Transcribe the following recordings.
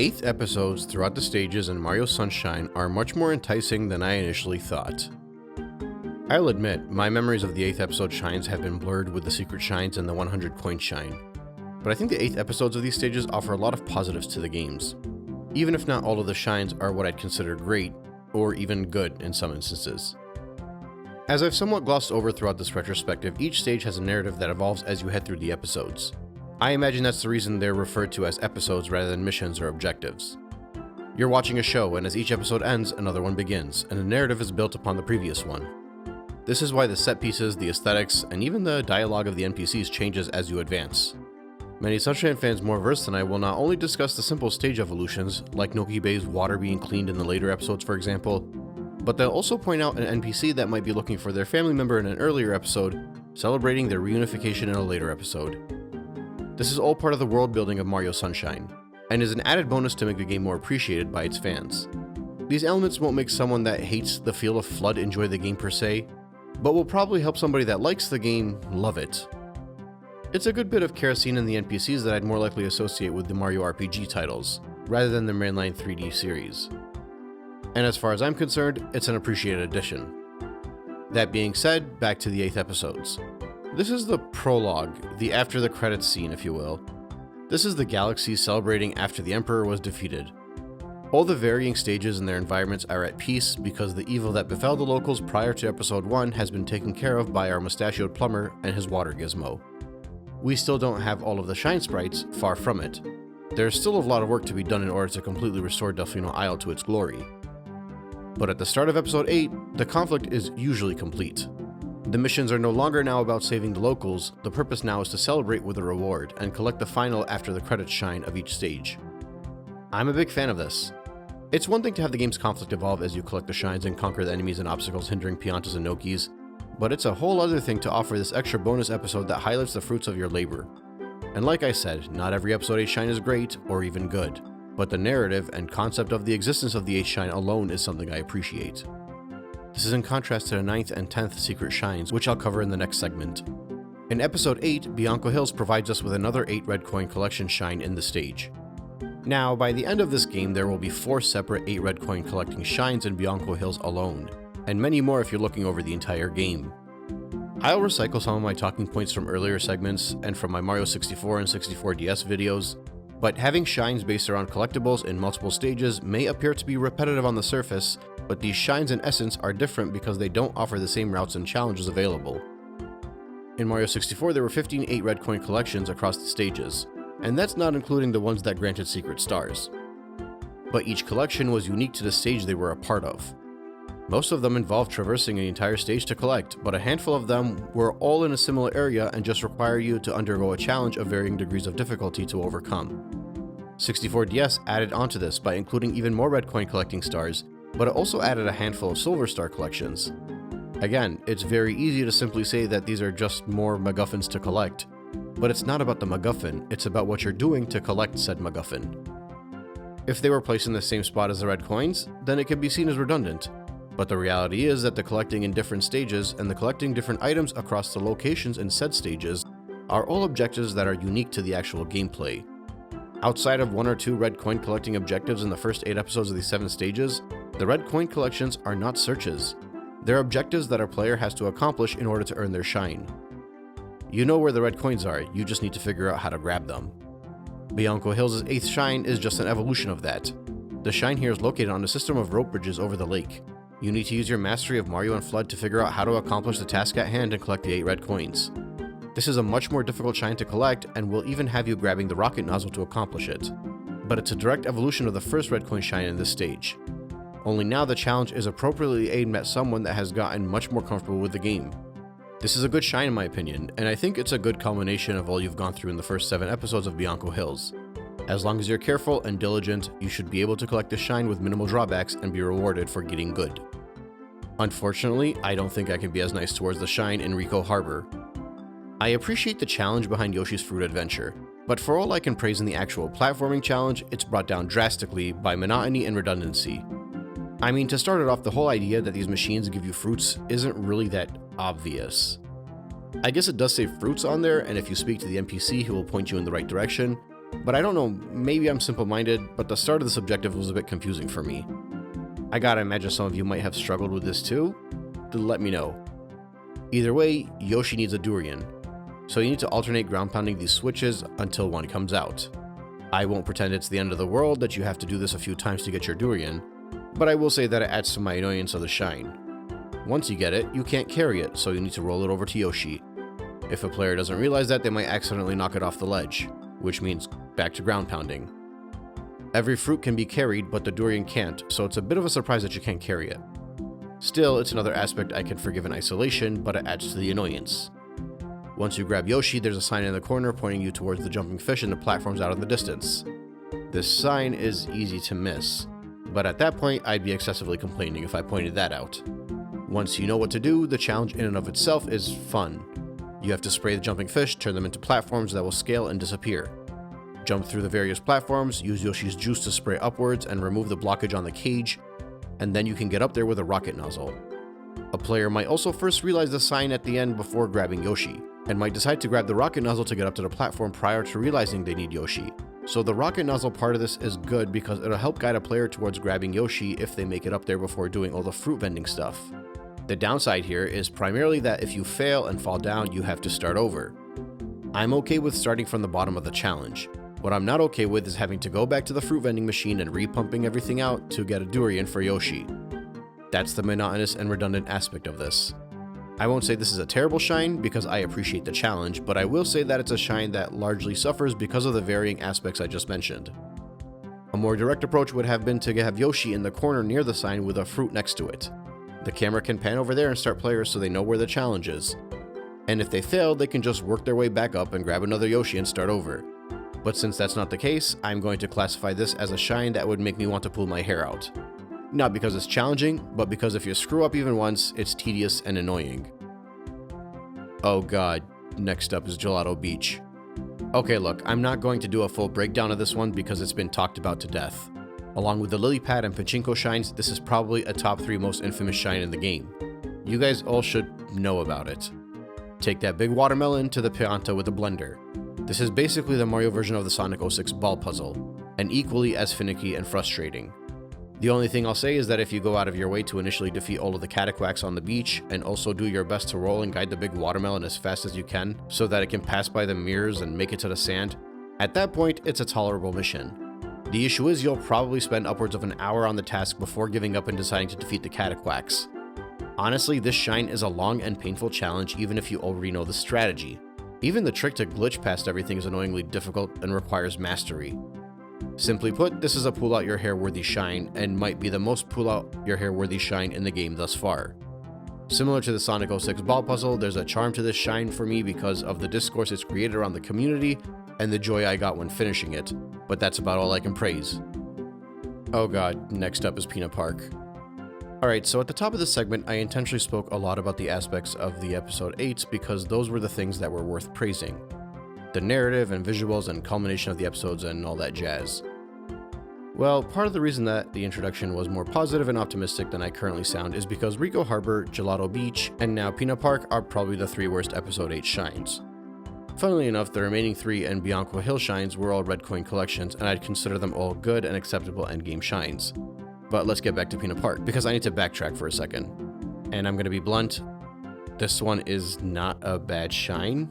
8th episodes throughout the stages in Mario Sunshine are much more enticing than I initially thought. I'll admit, my memories of the 8th episode shines have been blurred with the secret shines and the 100 coin shine, but I think the 8th episodes of these stages offer a lot of positives to the games, even if not all of the shines are what I'd consider great, or even good in some instances. As I've somewhat glossed over throughout this retrospective, each stage has a narrative that evolves as you head through the episodes. I imagine that's the reason they're referred to as episodes rather than missions or objectives. You're watching a show, and as each episode ends, another one begins, and the narrative is built upon the previous one. This is why the set pieces, the aesthetics, and even the dialogue of the NPCs changes as you advance. Many Sunshine fans more versed than I will not only discuss the simple stage evolutions, like Noki Bay's water being cleaned in the later episodes for example, but they'll also point out an NPC that might be looking for their family member in an earlier episode, celebrating their reunification in a later episode. This is all part of the world building of Mario Sunshine, and is an added bonus to make the game more appreciated by its fans. These elements won't make someone that hates the feel of FLUDD enjoy the game per se, but will probably help somebody that likes the game love it. It's a good bit of kerosene in the NPCs that I'd more likely associate with the Mario RPG titles, rather than the mainline 3D series. And as far as I'm concerned, it's an appreciated addition. That being said, back to the 8th episodes. This is the prologue, the after the credits scene if you will. This is the galaxy celebrating after the Emperor was defeated. All the varying stages and their environments are at peace because the evil that befell the locals prior to episode 1 has been taken care of by our mustachioed plumber and his water gizmo. We still don't have all of the shine sprites, far from it. There's still a lot of work to be done in order to completely restore Delfino Isle to its glory. But at the start of episode 8, the conflict is usually complete. The missions are no longer now about saving the locals, the purpose now is to celebrate with a reward and collect the final after the credits shine of each stage. I'm a big fan of this. It's one thing to have the game's conflict evolve as you collect the shines and conquer the enemies and obstacles hindering Piantas and Nokis, but it's a whole other thing to offer this extra bonus episode that highlights the fruits of your labor. And like I said, not every episode 8 shine is great or even good, but the narrative and concept of the existence of the 8th shine alone is something I appreciate. This is in contrast to the 9th and 10th secret shines, which I'll cover in the next segment. In episode 8, Bianco Hills provides us with another 8 red coin collection shine in the stage. Now, by the end of this game, there will be 4 separate 8 red coin collecting shines in Bianco Hills alone, and many more if you're looking over the entire game. I'll recycle some of my talking points from earlier segments and from my Mario 64 and 64DS videos, but having shines based around collectibles in multiple stages may appear to be repetitive on the surface, but these shines in essence are different because they don't offer the same routes and challenges available. In Mario 64 there were 15 8 red coin collections across the stages, and that's not including the ones that granted secret stars. But each collection was unique to the stage they were a part of. Most of them involved traversing an entire stage to collect, but a handful of them were all in a similar area and just require you to undergo a challenge of varying degrees of difficulty to overcome. 64DS added onto this by including even more red coin collecting stars, but it also added a handful of silver star collections. Again, it's very easy to simply say that these are just more MacGuffins to collect, but it's not about the MacGuffin, it's about what you're doing to collect said MacGuffin. If they were placed in the same spot as the red coins, then it could be seen as redundant. But the reality is that the collecting in different stages and the collecting different items across the locations in said stages are all objectives that are unique to the actual gameplay. Outside of 1 or 2 red coin collecting objectives in the first 8 episodes of these 7 stages, the red coin collections are not searches. They're objectives that our player has to accomplish in order to earn their shine. You know where the red coins are, you just need to figure out how to grab them. Bianco Hills' 8th shine is just an evolution of that. The shine here is located on a system of rope bridges over the lake. You need to use your mastery of Mario and FLUDD to figure out how to accomplish the task at hand and collect the 8 red coins. This is a much more difficult shine to collect and will even have you grabbing the rocket nozzle to accomplish it. But it's a direct evolution of the first red coin shine in this stage. Only now the challenge is appropriately aimed at someone that has gotten much more comfortable with the game. This is a good shine in my opinion, and I think it's a good culmination of all you've gone through in the first 7 episodes of Bianco Hills. As long as you're careful and diligent, you should be able to collect the shine with minimal drawbacks and be rewarded for getting good. Unfortunately, I don't think I can be as nice towards the shine in Rico Harbor. I appreciate the challenge behind Yoshi's Fruit Adventure, but for all I can praise in the actual platforming challenge, it's brought down drastically by monotony and redundancy. I mean, to start it off, the whole idea that these machines give you fruits isn't really that obvious. I guess it does say fruits on there, and if you speak to the NPC, he will point you in the right direction, But I don't know, maybe I'm simple-minded, but the start of this objective was a bit confusing for me. I gotta imagine some of you might have struggled with this too. Let me know. Either way, Yoshi needs a durian, so you need to alternate ground pounding these switches until one comes out. I won't pretend it's the end of the world that you have to do this a few times to get your durian, but I will say that it adds to my annoyance of the shine. Once you get it, you can't carry it, so you need to roll it over to Yoshi. If a player doesn't realize that, they might accidentally knock it off the ledge, which means back to ground pounding. Every fruit can be carried, but the durian can't, so it's a bit of a surprise that you can't carry it. Still, it's another aspect I can forgive in isolation, but it adds to the annoyance. Once you grab Yoshi, there's a sign in the corner pointing you towards the jumping fish and the platforms out in the distance. This sign is easy to miss, but at that point I'd be excessively complaining if I pointed that out. Once you know what to do, the challenge in and of itself is fun. You have to spray the jumping fish, turn them into platforms that will scale and disappear. Jump through the various platforms, use Yoshi's juice to spray upwards and remove the blockage on the cage, and then you can get up there with a rocket nozzle. A player might also first realize the sign at the end before grabbing Yoshi, and might decide to grab the rocket nozzle to get up to the platform prior to realizing they need Yoshi. So the rocket nozzle part of this is good because it'll help guide a player towards grabbing Yoshi if they make it up there before doing all the fruit vending stuff. The downside here is primarily that if you fail and fall down, you have to start over. I'm okay with starting from the bottom of the challenge. What I'm not okay with is having to go back to the fruit vending machine and re-pumping everything out to get a durian for Yoshi. That's the monotonous and redundant aspect of this. I won't say this is a terrible shine because I appreciate the challenge, but I will say that it's a shine that largely suffers because of the varying aspects I just mentioned. A more direct approach would have been to have Yoshi in the corner near the sign with a fruit next to it. The camera can pan over there and start players so they know where the challenge is. And if they fail, they can just work their way back up and grab another Yoshi and start over. But since that's not the case, I'm going to classify this as a shine that would make me want to pull my hair out. Not because it's challenging, but because if you screw up even once, it's tedious and annoying. Oh god, next up is Gelato Beach. Okay, look, I'm not going to do a full breakdown of this one because it's been talked about to death. Along with the lily pad and pachinko shines, this is probably a top 3 most infamous shine in the game. You guys all should know about it. Take that big watermelon to the pianta with a blender. This is basically the Mario version of the Sonic 06 ball puzzle, and equally as finicky and frustrating. The only thing I'll say is that if you go out of your way to initially defeat all of the cataquacks on the beach, and also do your best to roll and guide the big watermelon as fast as you can, so that it can pass by the mirrors and make it to the sand, at that point it's a tolerable mission. The issue is you'll probably spend upwards of an hour on the task before giving up and deciding to defeat the cataquacks. Honestly, this shine is a long and painful challenge even if you already know the strategy. Even the trick to glitch past everything is annoyingly difficult and requires mastery. Simply put, this is a pull out your hair worthy shine, and might be the most pull out your hair worthy shine in the game thus far. Similar to the Sonic 06 ball puzzle, there's a charm to this shine for me because of the discourse it's created around the community and the joy I got when finishing it, but that's about all I can praise. Oh god, next up is Peanut Park. Alright, so at the top of this segment, I intentionally spoke a lot about the aspects of the episode 8s because those were the things that were worth praising. The narrative and visuals and culmination of the episodes and all that jazz. Well, part of the reason that the introduction was more positive and optimistic than I currently sound is because Rico Harbor, Gelato Beach, and now Peanut Park are probably the 3 worst episode 8 shines. Funnily enough, the remaining 3 and Bianco Hill shines were all red coin collections, and I'd consider them all good and acceptable endgame shines. But let's get back to Peanut Park, because I need to backtrack for a second. And I'm gonna be blunt, this one is not a bad shine.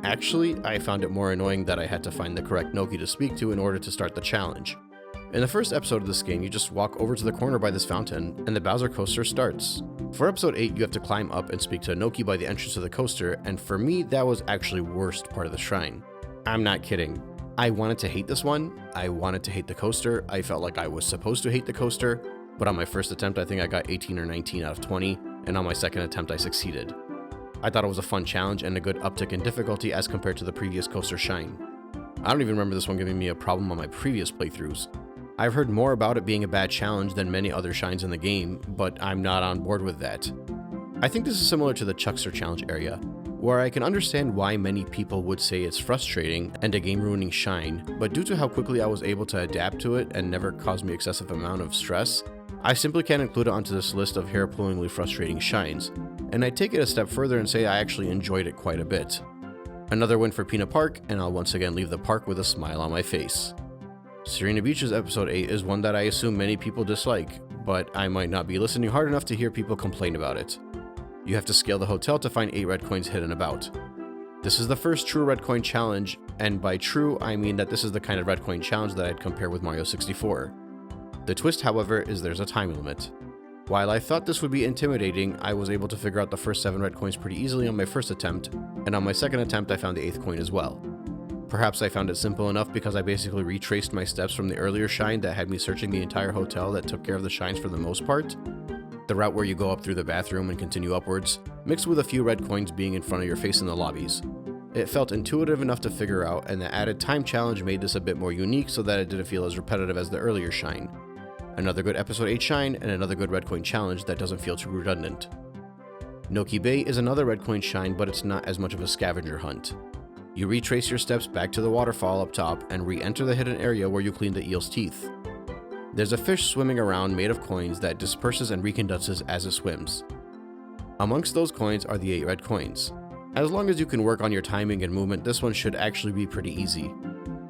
Actually, I found it more annoying that I had to find the correct Noki to speak to in order to start the challenge. In the first episode of this game, you just walk over to the corner by this fountain, and the Bowser coaster starts. For episode 8, you have to climb up and speak to Noki by the entrance of the coaster, and for me, that was actually worst part of the shrine. I'm not kidding. I wanted to hate this one, I wanted to hate the coaster, I felt like I was supposed to hate the coaster, but on my first attempt I think I got 18 or 19 out of 20, and on my second attempt I succeeded. I thought it was a fun challenge and a good uptick in difficulty as compared to the previous coaster shine. I don't even remember this one giving me a problem on my previous playthroughs. I've heard more about it being a bad challenge than many other shines in the game, but I'm not on board with that. I think this is similar to the Chuckster challenge area, where I can understand why many people would say it's frustrating and a game-ruining shine, but due to how quickly I was able to adapt to it and never caused me excessive amount of stress, I simply can't include it onto this list of hair-pullingly frustrating shines, and I take it a step further and say I actually enjoyed it quite a bit. Another win for Pina Park, and I'll once again leave the park with a smile on my face. Serena Beach's episode 8 is one that I assume many people dislike, but I might not be listening hard enough to hear people complain about it. You have to scale the hotel to find 8 red coins hidden about. This is the first true red coin challenge, and by true, I mean that this is the kind of red coin challenge that I'd compare with Mario 64. The twist, however, is there's a time limit. While I thought this would be intimidating, I was able to figure out the first 7 red coins pretty easily on my first attempt, and on my second attempt I found the 8th coin as well. Perhaps I found it simple enough because I basically retraced my steps from the earlier shine that had me searching the entire hotel that took care of the shines for the most part. The route where you go up through the bathroom and continue upwards, mixed with a few red coins being in front of your face in the lobbies. It felt intuitive enough to figure out, and the added time challenge made this a bit more unique so that it didn't feel as repetitive as the earlier shine. Another good episode 8 shine, and another good red coin challenge that doesn't feel too redundant. Noki Bay is another red coin shine, but it's not as much of a scavenger hunt. You retrace your steps back to the waterfall up top and re-enter the hidden area where you clean the eel's teeth. There's a fish swimming around made of coins that disperses and recondenses as it swims. Amongst those coins are the 8 red coins. As long as you can work on your timing and movement, this one should actually be pretty easy.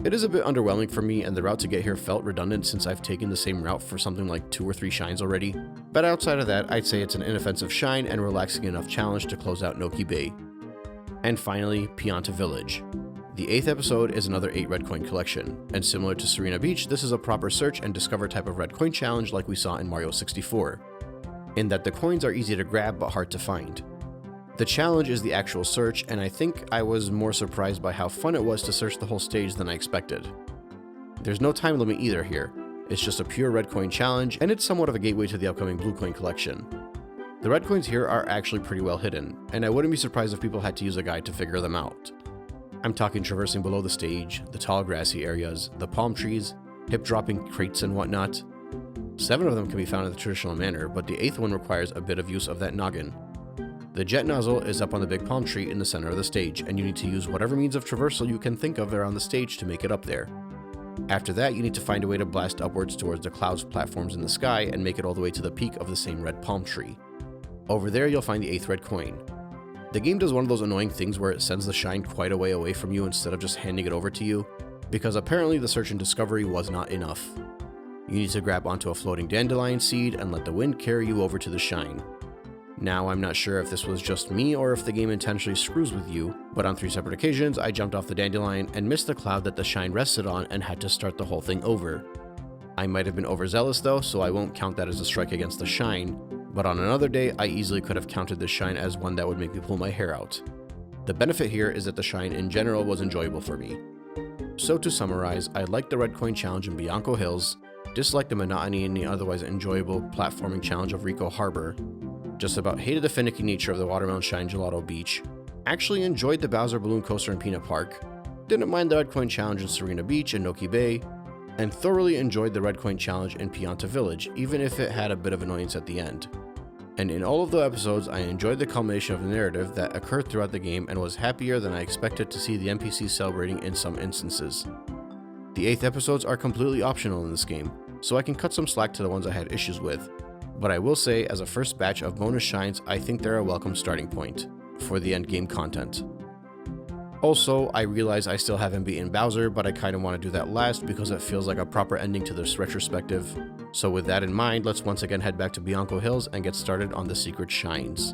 It is a bit underwhelming for me, and the route to get here felt redundant since I've taken the same route for something like 2 or 3 shines already, but outside of that, I'd say it's an inoffensive shine and relaxing enough challenge to close out Noki Bay. And finally, Pianta Village. The 8th episode is another 8 red coin collection, and similar to Serena Beach, this is a proper search and discover type of red coin challenge like we saw in Mario 64, in that the coins are easy to grab but hard to find. The challenge is the actual search, and I think I was more surprised by how fun it was to search the whole stage than I expected. There's no time limit either here, it's just a pure red coin challenge, and it's somewhat of a gateway to the upcoming blue coin collection. The red coins here are actually pretty well hidden, and I wouldn't be surprised if people had to use a guide to figure them out. I'm talking traversing below the stage, the tall grassy areas, the palm trees, hip-dropping crates and whatnot. 7 of them can be found in the traditional manner, but the 8th one requires a bit of use of that noggin. The jet nozzle is up on the big palm tree in the center of the stage, and you need to use whatever means of traversal you can think of around the stage to make it up there. After that, you need to find a way to blast upwards towards the clouds platforms in the sky and make it all the way to the peak of the same red palm tree. Over there, you'll find the 8th red coin. The game does one of those annoying things where it sends the shine quite a way away from you instead of just handing it over to you, because apparently the search and discovery was not enough. You need to grab onto a floating dandelion seed and let the wind carry you over to the shine. Now, I'm not sure if this was just me or if the game intentionally screws with you, but on 3 separate occasions, I jumped off the dandelion and missed the cloud that the shine rested on and had to start the whole thing over. I might have been overzealous though, so I won't count that as a strike against the shine, but on another day, I easily could have counted this shine as one that would make me pull my hair out. The benefit here is that the shine in general was enjoyable for me. So to summarize, I liked the red coin challenge in Bianco Hills, disliked the monotony and the otherwise enjoyable platforming challenge of Rico Harbor, just about hated the finicky nature of the Watermelon Shine Gelato Beach, actually enjoyed the Bowser Balloon Coaster in Pina Park, didn't mind the red coin challenge in Serena Beach and Noki Bay, and thoroughly enjoyed the red coin challenge in Pianta Village, even if it had a bit of annoyance at the end. And in all of the episodes, I enjoyed the culmination of the narrative that occurred throughout the game and was happier than I expected to see the NPCs celebrating in some instances. The 8th episodes are completely optional in this game, so I can cut some slack to the ones I had issues with, but I will say, as a first batch of bonus shines, I think they're a welcome starting point for the endgame content. Also, I realize I still haven't beaten Bowser, but I kinda want to do that last because it feels like a proper ending to this retrospective. So with that in mind, let's once again head back to Bianco Hills and get started on the secret shines.